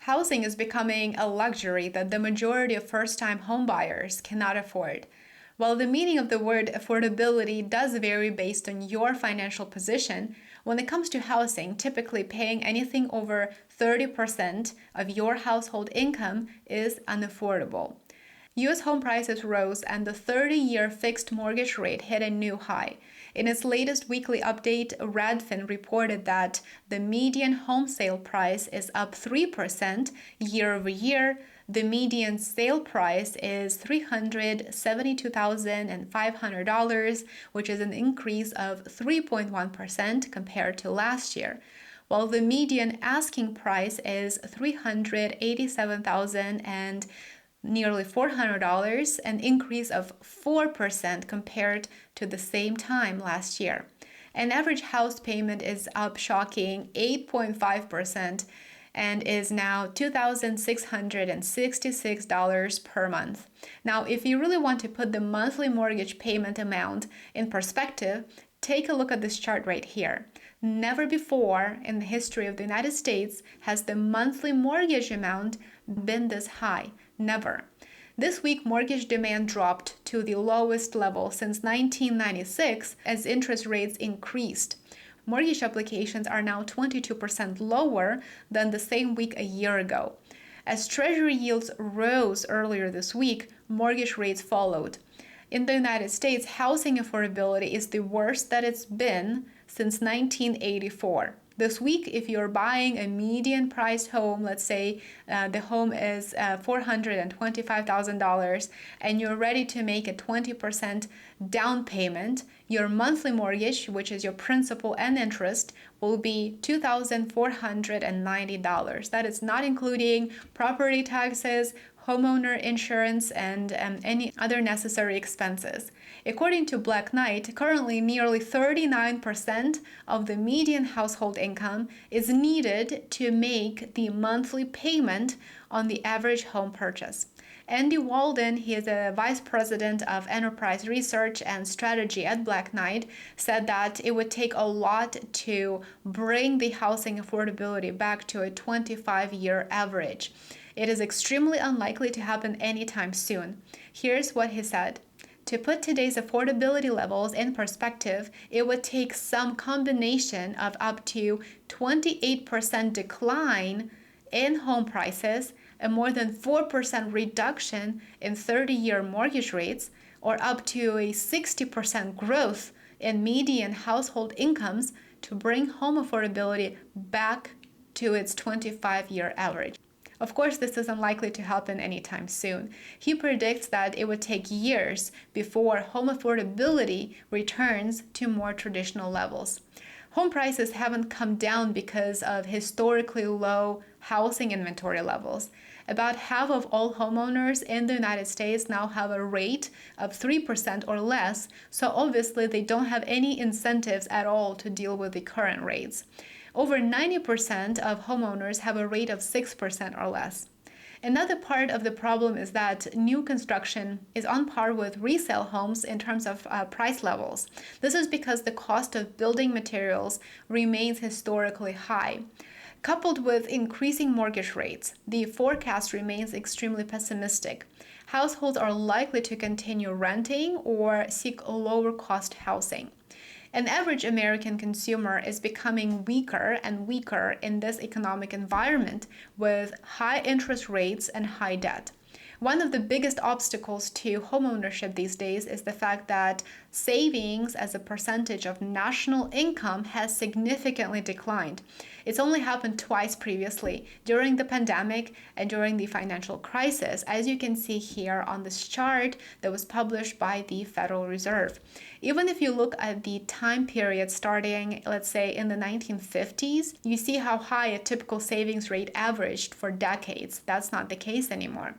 Housing is becoming a luxury that the majority of first-time homebuyers cannot afford. While the meaning of the word affordability does vary based on your financial position, when it comes to housing, typically paying anything over 30% of your household income is unaffordable. U.S. home prices rose and the 30-year fixed mortgage rate hit a new high. In its latest weekly update, Redfin reported that the median home sale price is up 3% year over year. The median sale price is $372,500, which is an increase of 3.1% compared to last year, while the median asking price is $387,000 and nearly $400, an increase of 4% compared to the same time last year. An average house payment is up shocking 8.5% and is now $2,666 per month. Now, if you really want to put the monthly mortgage payment amount in perspective, take a look at this chart right here. Never before in the history of the United States has the monthly mortgage amount been this high. Never. This week, mortgage demand dropped to the lowest level since 1996 as interest rates increased. Mortgage applications are now 22% lower than the same week a year ago. As Treasury yields rose earlier this week, mortgage rates followed. In the United States, housing affordability is the worst that it's been since 1984. This week, if you're buying a median priced home, let's say the home is $425,000 and you're ready to make a 20% down payment, your monthly mortgage, which is your principal and interest, will be $2,490. That is not including property taxes, homeowner insurance, and any other necessary expenses. According to Black Knight, currently nearly 39% of the median household income is needed to make the monthly payment on the average home purchase. Andy Walden, he is a vice president of enterprise research and strategy at Black Knight, said that it would take a lot to bring the housing affordability back to a 25-year average. It is extremely unlikely to happen anytime soon. Here's what he said. To put today's affordability levels in perspective, it would take some combination of up to 28% decline in home prices, a more than 4% reduction in 30-year mortgage rates, or up to a 60% growth in median household incomes to bring home affordability back to its 25-year average. Of course, this is unlikely to happen anytime soon. He predicts that it would take years before home affordability returns to more traditional levels. Home prices haven't come down because of historically low housing inventory levels. About half of all homeowners in the United States now have a rate of 3% or less, so obviously they don't have any incentives at all to deal with the current rates. Over 90% of homeowners have a rate of 6% or less. Another part of the problem is that new construction is on par with resale homes in terms of price levels. This is because the cost of building materials remains historically high. Coupled with increasing mortgage rates, the forecast remains extremely pessimistic. Households are likely to continue renting or seek lower cost housing. An average American consumer is becoming weaker and weaker in this economic environment with high interest rates and high debt. One of the biggest obstacles to homeownership these days is the fact that savings as a percentage of national income has significantly declined. It's only happened twice previously, during the pandemic and during the financial crisis, as you can see here on this chart that was published by the Federal Reserve. Even if you look at the time period starting, let's say, in the 1950s, you see how high a typical savings rate averaged for decades. That's not the case anymore.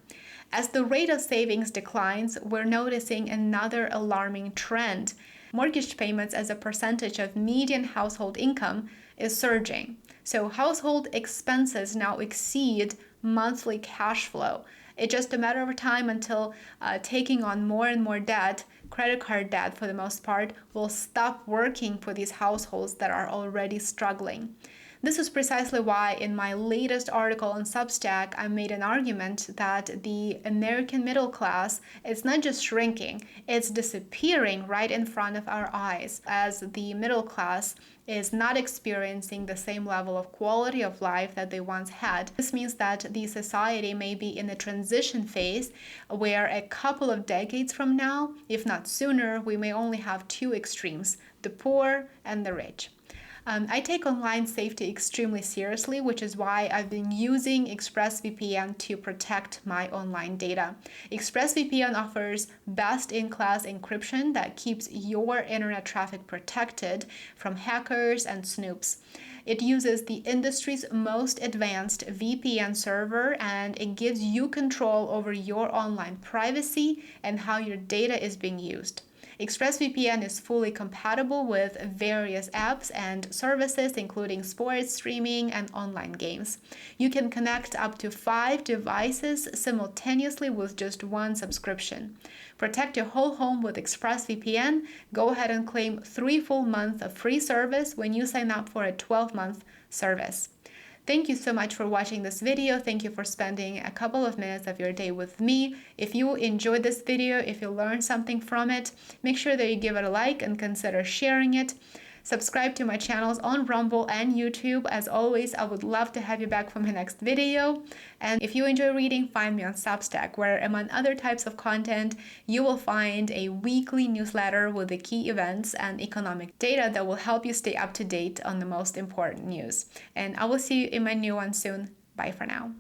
As the rate of savings declines, we're noticing another alarming trend. Mortgage payments as a percentage of median household income is surging. So household expenses now exceed monthly cash flow. It's just a matter of time until taking on more and more debt, credit card debt for the most part, will stop working for these households that are already struggling. This is precisely why in my latest article on Substack, I made an argument that the American middle class is not just shrinking, it's disappearing right in front of our eyes, as the middle class is not experiencing the same level of quality of life that they once had. This means that the society may be in a transition phase where a couple of decades from now, if not sooner, we may only have two extremes, the poor and the rich. I take online safety extremely seriously, which is why I've been using ExpressVPN to protect my online data. ExpressVPN offers best-in-class encryption that keeps your internet traffic protected from hackers and snoops. It uses the industry's most advanced VPN server, and it gives you control over your online privacy and how your data is being used. ExpressVPN is fully compatible with various apps and services, including sports streaming and online games. You can connect up to 5 devices simultaneously with just one subscription. Protect your whole home with ExpressVPN. Go ahead and claim 3 full months of free service when you sign up for a 12-month service. Thank you so much for watching this video. Thank you for spending a couple of minutes of your day with me. If you enjoyed this video, if you learned something from it, make sure that you give it a like and consider sharing it. Subscribe to my channels on Rumble and YouTube. As always, I would love to have you back for my next video. And if you enjoy reading, find me on Substack, where among other types of content, you will find a weekly newsletter with the key events and economic data that will help you stay up to date on the most important news. And I will see you in my new one soon. Bye for now.